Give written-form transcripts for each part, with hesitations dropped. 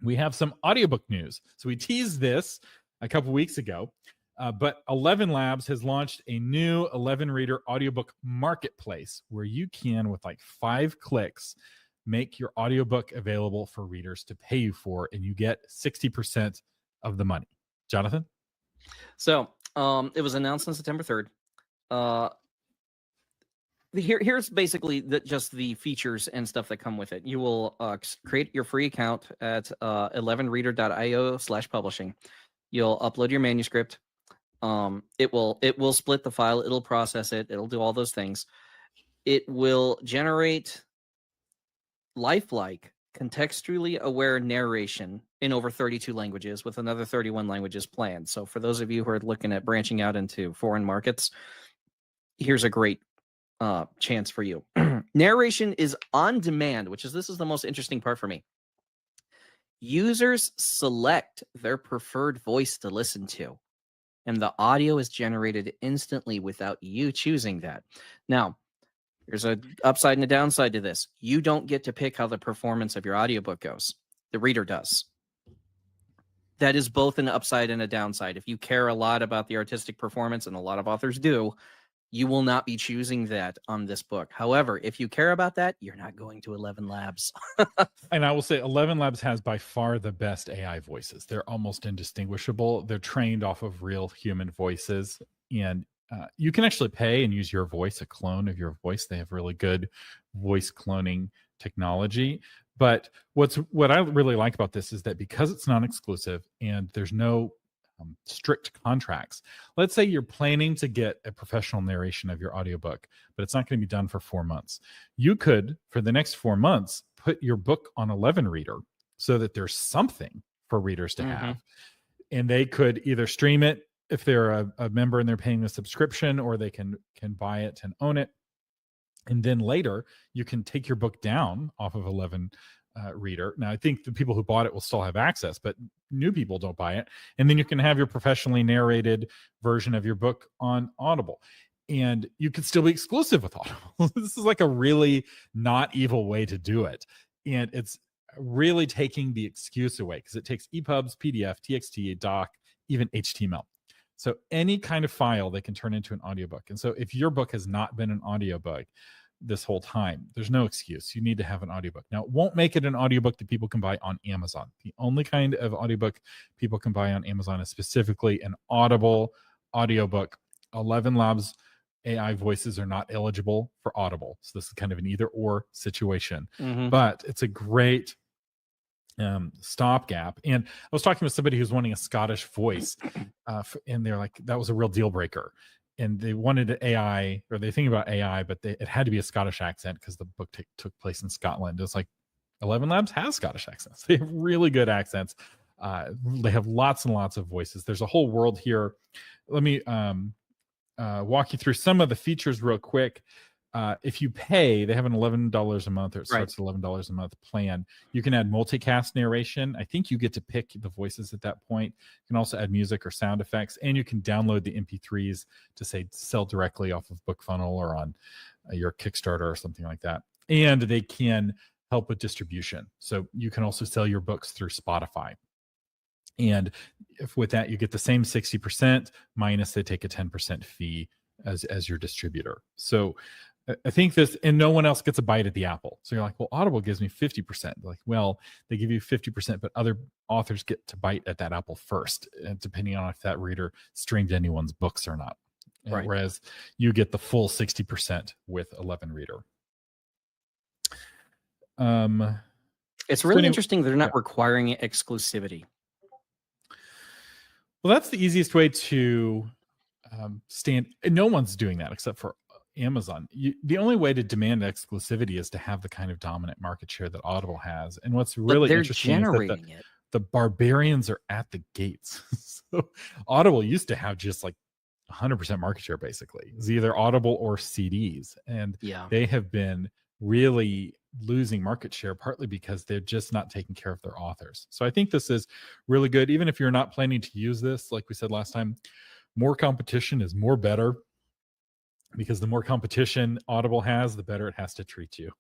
we have some audiobook news. So we teased this a couple weeks ago, but ElevenLabs has launched a new 11 Reader audiobook marketplace where you can, with like 5 clicks, make your audiobook available for readers to pay you for, and you get 60% of the money. Jonathan? So it was announced on September 3rd. Here's basically just the features and stuff that come with it. You will create your free account at 11reader.io/publishing. You'll upload your manuscript. It will split the file. It'll process it. It'll do all those things. It will generate lifelike, contextually aware narration in over 32 languages, with another 31 languages planned. So for those of you who are looking at branching out into foreign markets, here's a great chance for you. Narration is on demand, this is the most interesting part for me. Users select their preferred voice to listen to, and the audio is generated instantly without you choosing that. Now, there's an upside and a downside to this. You don't get to pick how the performance of your audiobook goes. The reader does. That is both an upside and a downside. If you care a lot about the artistic performance, and a lot of authors do, you will not be choosing that on this book. However, if you care about that, you're not going to ElevenLabs. And I will say ElevenLabs has by far the best AI voices. They're almost indistinguishable. They're trained off of real human voices. And you can actually pay and use your voice, a clone of your voice. They have really good voice cloning technology. But what I really like about this is that because it's non-exclusive and there's no strict contracts. Let's say you're planning to get a professional narration of your audiobook, but it's not going to be done for 4 months. You could, for the next 4 months, put your book on 11 Reader so that there's something for readers to have. And they could either stream it if they're a member and they're paying a subscription, or they can buy it and own it. And then later you can take your book down off of 11 Reader. Now, I think the people who bought it will still have access, but new people don't buy it. And then you can have your professionally narrated version of your book on Audible. And you can still be exclusive with Audible. This is like a really not evil way to do it. And it's really taking the excuse away, because it takes EPUBs, PDF, TXT, doc, even HTML. So any kind of file they can turn into an audiobook. And so if your book has not been an audiobook this whole time, there's no excuse. You need to have an audiobook. Now, it won't make it an audiobook that people can buy on Amazon. The only kind of audiobook people can buy on Amazon is specifically an Audible audiobook. ElevenLabs AI voices are not eligible for Audible. So this is kind of an either or situation. But it's a great stopgap. And I was talking with somebody who's wanting a Scottish voice, and they're like, that was a real deal breaker. And they wanted an AI, or they think about AI, but it had to be a Scottish accent because the book took place in Scotland. It's like ElevenLabs has Scottish accents. They have really good accents. They have lots and lots of voices. There's a whole world here. Let me walk you through some of the features real quick. If you pay, they have an $11 a month, or it starts at $11 a month plan. You can add multicast narration. I think you get to pick the voices at that point. You can also add music or sound effects, and you can download the MP3s to say sell directly off of BookFunnel or on your Kickstarter or something like that. And they can help with distribution. So you can also sell your books through Spotify. And if with that, you get the same 60% minus they take a 10% fee as your distributor. So I think this, and no one else gets a bite at the apple. So you're like, well, Audible gives me 50%. Like, well, they give you 50%, but other authors get to bite at that apple first, depending on if that reader streamed anyone's books or not. Whereas you get the full 60% with 11 Reader. It's really interesting they're not requiring exclusivity. Well, that's the easiest way to stand. No one's doing that except for Amazon. The only way to demand exclusivity is to have the kind of dominant market share that Audible has. And what's really interesting is that the barbarians are at the gates. So Audible used to have just like 100% market share, basically. It's either Audible or CDs. And they have been really losing market share, partly because they're just not taking care of their authors. So I think this is really good. Even if you're not planning to use this, like we said last time, more competition is more better, because the more competition Audible has, the better it has to treat you.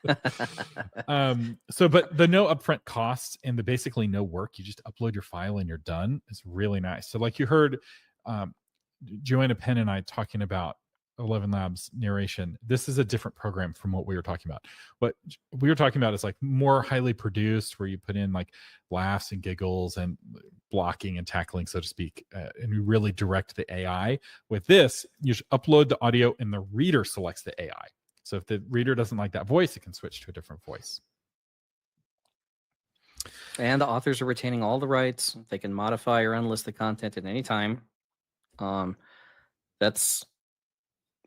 But the no upfront costs and the basically no work, you just upload your file and you're done, is really nice. So like you heard um, Joanna Penn and I talking about ElevenLabs narration. This is a different program from what we were talking about. What we were talking about is like more highly produced, where you put in like laughs and giggles and blocking and tackling, so to speak, and you really direct the AI. With this, you just upload the audio and the reader selects the AI. So if the reader doesn't like that voice, it can switch to a different voice. And the authors are retaining all the rights. They can modify or unlist the content at any time.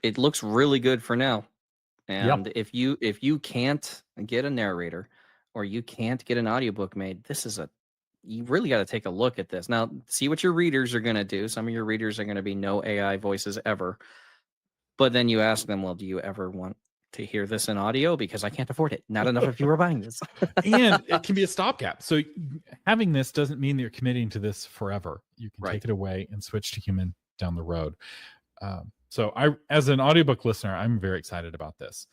It looks really good for now. And if you can't get a narrator or you can't get an audiobook made, you really got to take a look at this. Now, see what your readers are going to do. Some of your readers are going to be no AI voices ever. But then you ask them, well, do you ever want to hear this in audio? Because I can't afford it. Not enough of you are buying this. And it can be a stopgap. So having this doesn't mean that you're committing to this forever. You can take it away and switch to human down the road. So as an audiobook listener, I'm very excited about this.